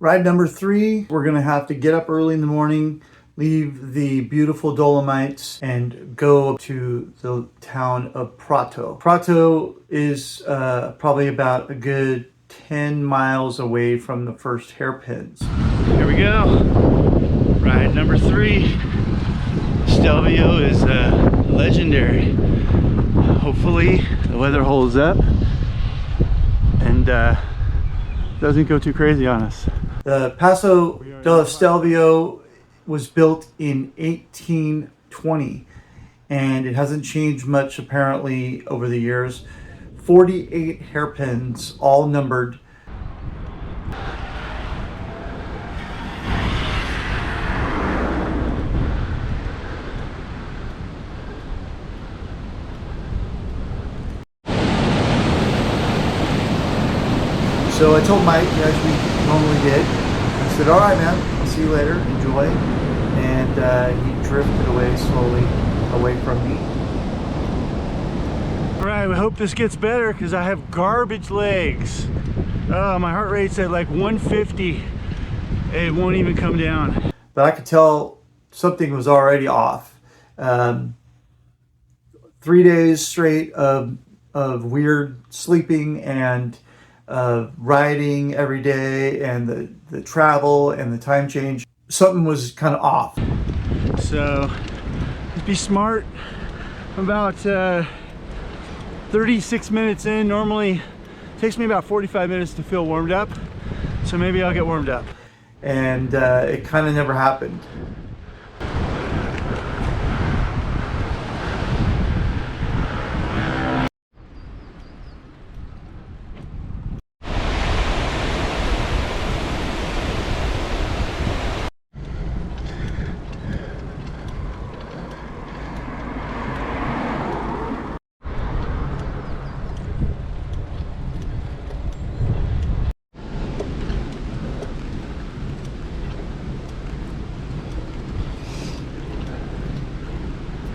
Ride number 3, we're gonna have to get up early in the morning, leave the beautiful Dolomites, and go to the town of Prato. Prato is probably about a good 10 miles away from the first hairpins. Here we go. Ride number 3. Stelvio is legendary. Hopefully the weather holds up and doesn't go too crazy on us. The Passo del Stelvio was built in 1820 and it hasn't changed much apparently over the years. 48 hairpins, all numbered. So I told Mike, as we normally did, I said, all right, man, I'll see you later, enjoy. And he drifted away slowly away from me. All right, we hope this gets better because I have garbage legs. Oh, my heart rate's at like 150. It won't even come down. But I could tell something was already off. 3 days straight of weird sleeping and riding every day, and the travel and the time change, something was kind of off. So just be smart. About 36 minutes in. Normally it takes me about 45 minutes to feel warmed up, so maybe I'll get warmed up. And it kind of never happened.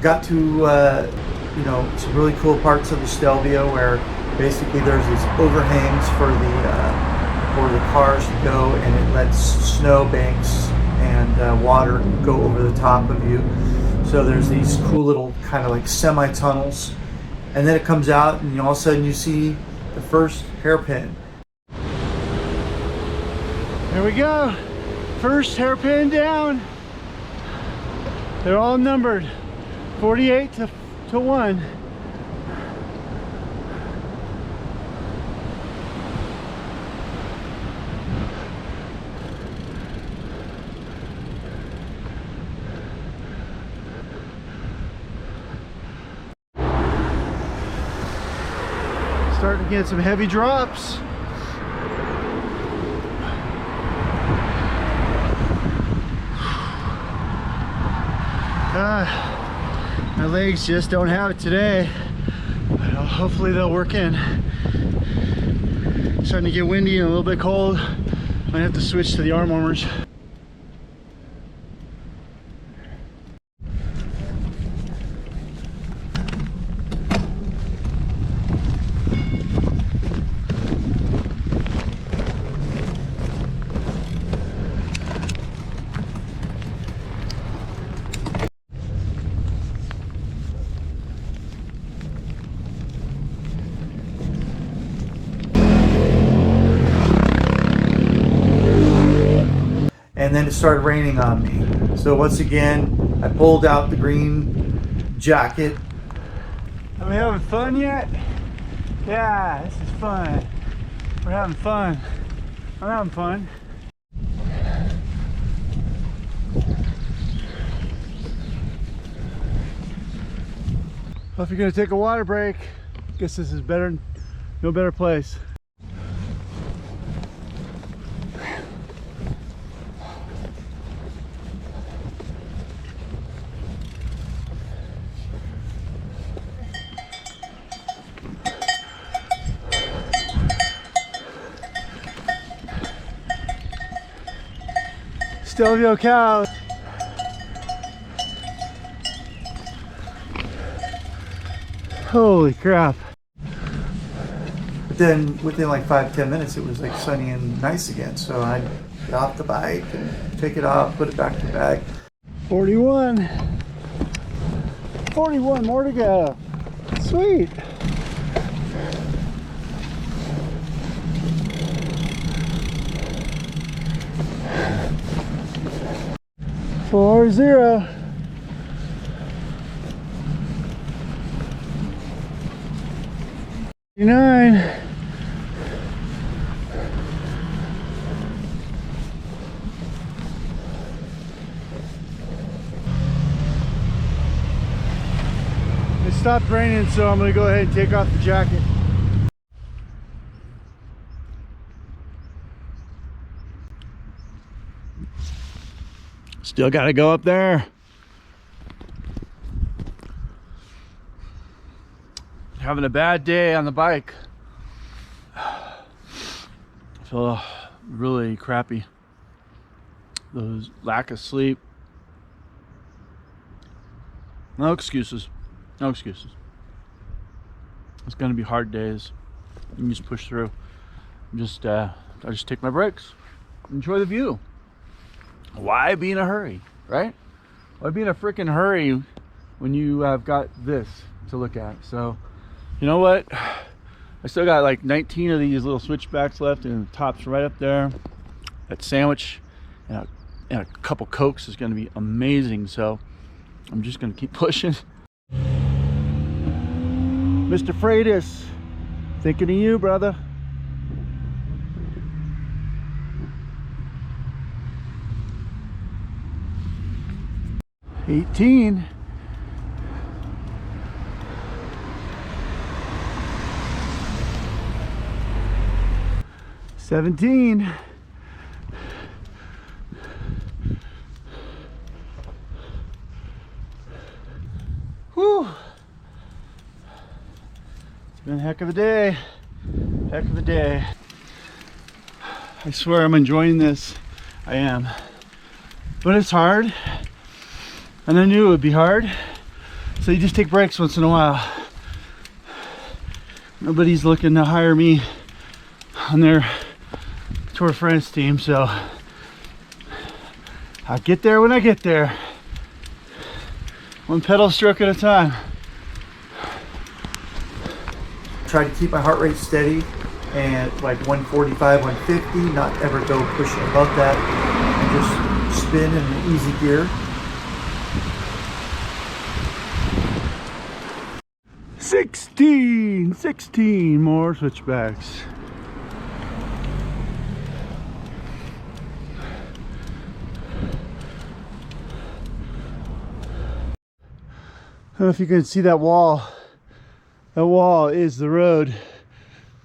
Got to you know, some really cool parts of the Stelvio where basically there's these overhangs for the cars to go, and it lets snow banks and water go over the top of you. So there's these cool little kind of like semi-tunnels, and then it comes out and all of a sudden you see the first hairpin. There we go, first hairpin down. They're all numbered. 48 to 1. Starting to get some heavy drops. My legs just don't have it today, but hopefully they'll work in. It's starting to get windy and a little bit cold. Might have to switch to the arm warmers. And then it started raining on me. So once again, I pulled out the green jacket. Are we having fun yet? Yeah, this is fun. We're having fun. I'm having fun. Well, if you're gonna take a water break, I guess this is better, no better place. Stelvio cow. Holy crap. But then within like 5-10 minutes it was like sunny and nice again, so I get off the bike and take it off, put it back in the bag. 41. 41 more to go. Sweet. Four zero. 9. It stopped raining, so I'm going to go ahead and take off the jacket. Still got to go up there. Having a bad day on the bike. I feel really crappy. Those lack of sleep. No excuses. No excuses. It's gonna be hard days. You can just push through. I just take my breaks. Enjoy the view. Why be in a hurry, right? Why be in a freaking hurry when you have got this to look at? So, you know what? I still got like 19 of these little switchbacks left, and the top's right up there. That sandwich and a couple Cokes is going to be amazing. So I'm just going to keep pushing. Mr. Freitas, thinking of you, brother. $18. $17. Whew. It's been a heck of a day. Heck of a day. I swear I'm enjoying this. I am. But it's hard. And I knew it would be hard. So you just take breaks once in a while. Nobody's looking to hire me on their Tour de France team, so I'll get there when I get there. One pedal stroke at a time. Try to keep my heart rate steady and like 145, 150, not ever go pushing above that, and just spin in an easy gear. 16 more switchbacks. I don't know if you can see that wall. That wall is the road.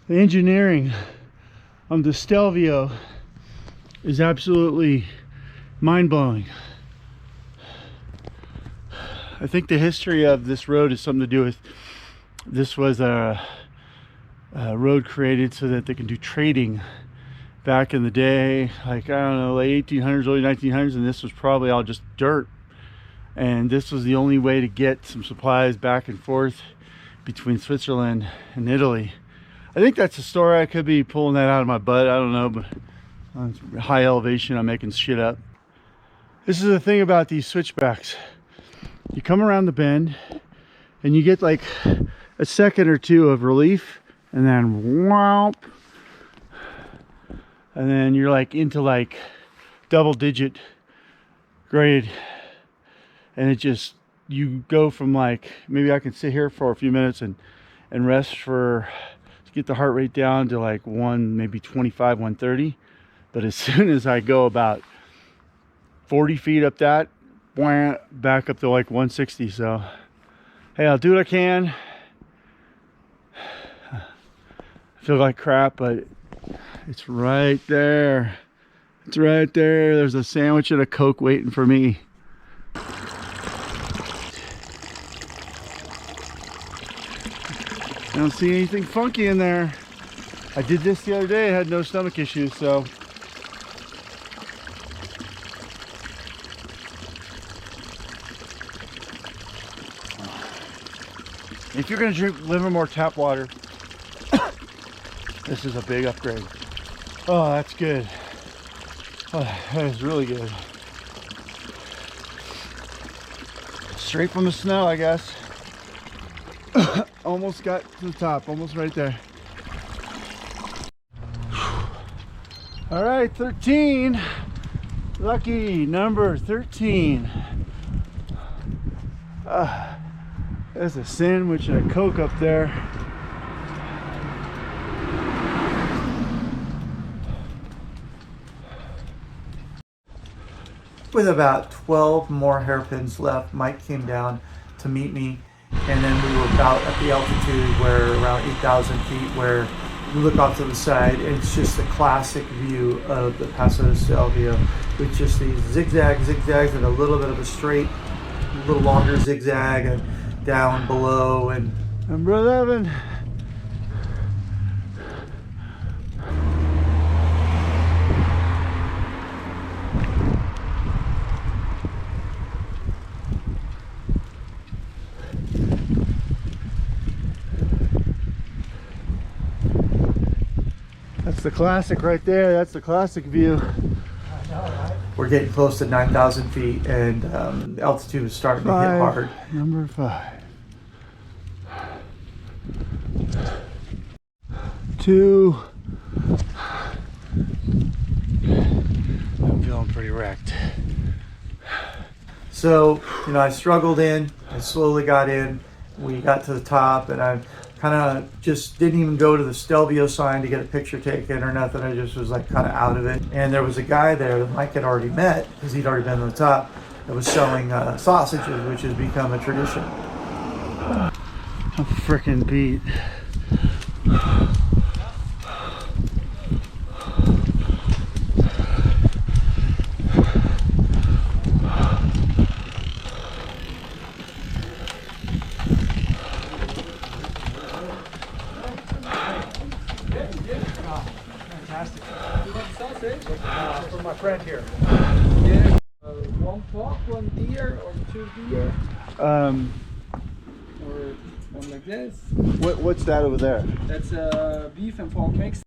The engineering on the Stelvio is absolutely mind-blowing. I think the history of this road is something to do with, this was a road created so that they can do trading back in the day, like, I don't know, late 1800s, early 1900s, and this was probably all just dirt. And this was the only way to get some supplies back and forth between Switzerland and Italy. I think that's a story. I could be pulling that out of my butt. I don't know, but on high elevation, I'm making shit up. This is the thing about these switchbacks. You come around the bend and you get like a second or two of relief, and then whomp, and then you're like into like double-digit grade. And it just, you go from like, maybe I can sit here for a few minutes and rest to get the heart rate down to like maybe 25, 130. But as soon as I go about 40 feet up that, back up to like 160. So, hey, I'll do what I can. I feel like crap, but it's right there. It's right there. There's a sandwich and a Coke waiting for me. I don't see anything funky in there. I did this the other day. I had no stomach issues, so. If you're gonna drink Livermore tap water, this is a big upgrade. Oh, that's good. That is really good. Straight from the snow, I guess. Almost got to the top, almost right there. All right, 13. Lucky number 13. There's a sandwich and a Coke up there. With about 12 more hairpins left, Mike came down to meet me, and then we were about at the altitude where around 8,000 feet, where we look off to the side, and it's just a classic view of the Passo Stelvio with just these zigzags and a little bit of a straight, a little longer zigzag and down below. And number 11. That's the classic right there. That's the classic view. We're getting close to 9,000 feet, and the altitude is starting to hit hard. Number 5. 2. I'm feeling pretty wrecked. So, I struggled in, I slowly got in, we got to the top, and I kind of just didn't even go to the Stelvio sign to get a picture taken or nothing. I just was like kind of out of it. And there was a guy there that Mike had already met, because he'd already been to the top, that was selling sausages, which has become a tradition. I'm freaking beat. For my friend here. Yeah. One pork, one deer, or 2 deer, or one like this. What's that over there? That's beef and pork mix.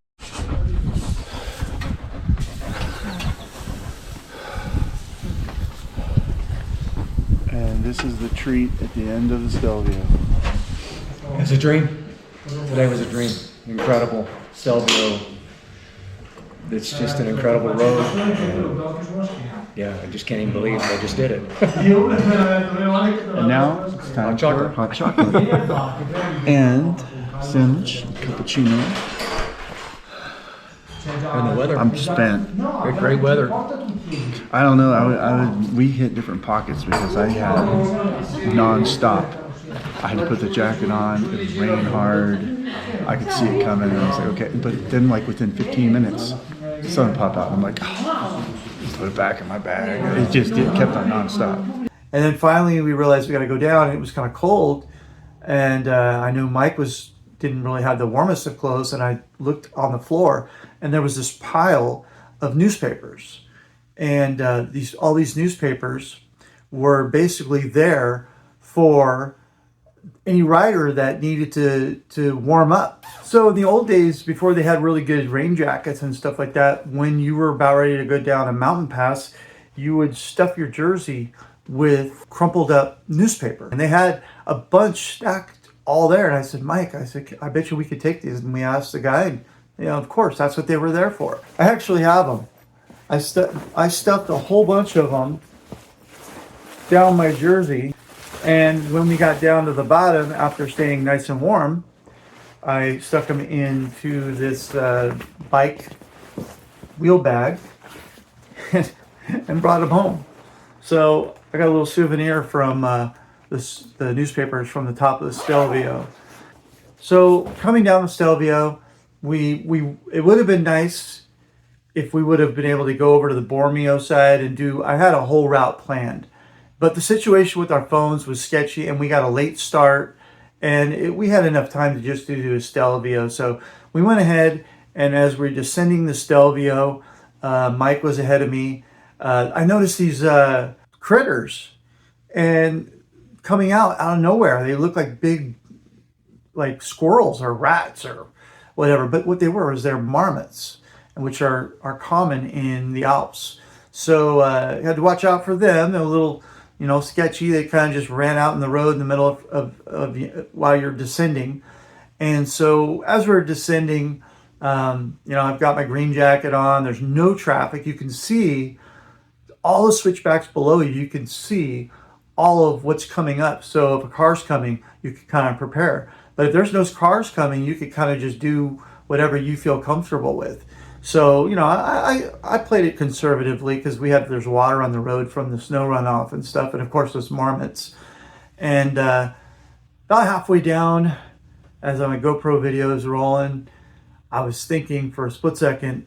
And this is the treat at the end of the Stelvio. It's a dream. Today was a dream. Incredible. Stelvio. It's just an incredible road. And yeah, I just can't even believe I just did it. And now it's time for hot chocolate. And sandwich, cappuccino. And the weather. I'm spent. Great weather. I don't know. We hit different pockets because I had non-stop. I had to put the jacket on. It was raining hard. I could see it coming, and I was like, okay. But then, like within 15 minutes, the sun popped out. I'm like, put it back in my bag. It kept on non-stop. And then finally we realized we got to go down, and it was kind of cold. And I knew Mike didn't really have the warmest of clothes, and I looked on the floor, and there was this pile of newspapers. And all these newspapers were basically there for any rider that needed to warm up. So in the old days, before they had really good rain jackets and stuff like that, when you were about ready to go down a mountain pass, you would stuff your jersey with crumpled up newspaper. And they had a bunch stacked all there. And I said, Mike, I bet you we could take these. And we asked the guy, and, of course, that's what they were there for. I actually have them. I stuffed a whole bunch of them down my jersey. And when we got down to the bottom, after staying nice and warm, I stuck them into this bike wheel bag and brought them home. So I got a little souvenir from the newspapers from the top of the Stelvio. So coming down the Stelvio, it would have been nice if we would have been able to go over to the Bormio side and I had a whole route planned. But the situation with our phones was sketchy, and we got a late start, and we had enough time to just do a Stelvio. So we went ahead, and as we're descending the Stelvio, Mike was ahead of me. I noticed these critters, and coming out of nowhere, they look like big, like squirrels or rats or whatever. But what they were was they're marmots. and which are common in the Alps. So you had to watch out for them. They're a little, sketchy. They kind of just ran out in the road in the middle of while you're descending. And so as we're descending, I've got my green jacket on. There's no traffic. You can see all the switchbacks below you. You can see all of what's coming up. So if a car's coming, you can kind of prepare. But if there's no cars coming, you can kind of just do whatever you feel comfortable with. So, I played it conservatively because there's water on the road from the snow runoff and stuff. And of course, there's marmots. And about halfway down, as my GoPro video is rolling, I was thinking for a split second,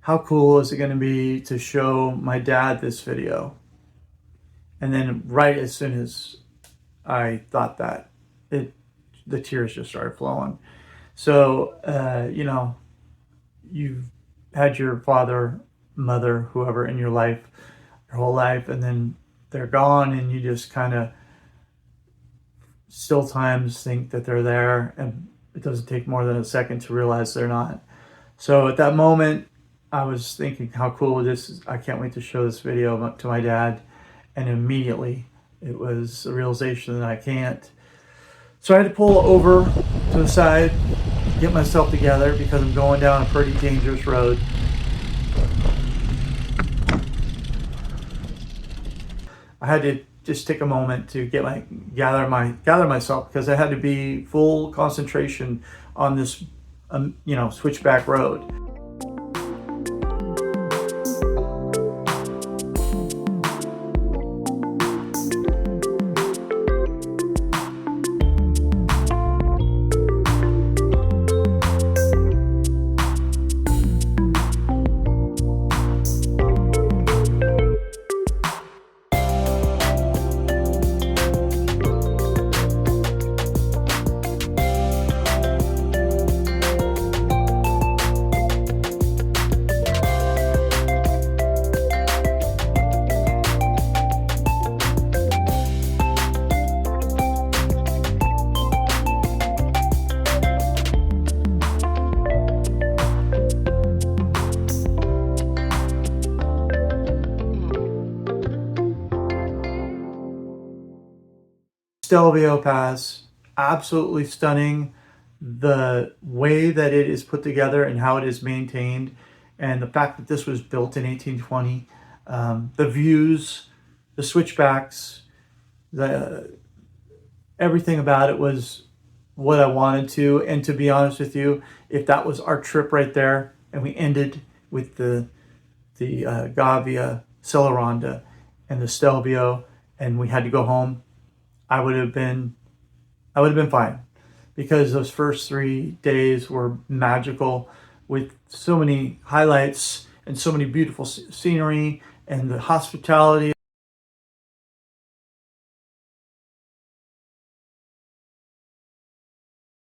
how cool is it going to be to show my dad this video? And then right as soon as I thought that, the tears just started flowing. So, you've had your father, mother, whoever in your life, your whole life, and then they're gone, and you just kind of still times think that they're there, and it doesn't take more than a second to realize they're not. So at that moment, I was thinking how cool this is. I can't wait to show this video to my dad. And immediately it was a realization that I can't. So I had to pull over to the side, get myself together because I'm going down a pretty dangerous road. I had to just take a moment to gather myself because I had to be full concentration on this, switchback road. Stelvio Pass, absolutely stunning. The way that it is put together and how it is maintained, and the fact that this was built in 1820, the views, the switchbacks, everything about it was what I wanted to. And to be honest with you, if that was our trip right there, and we ended with the Gavia, Cellaronda, and the Stelvio, and we had to go home, I would have been fine, because those first 3 days were magical with so many highlights and so many beautiful scenery and the hospitality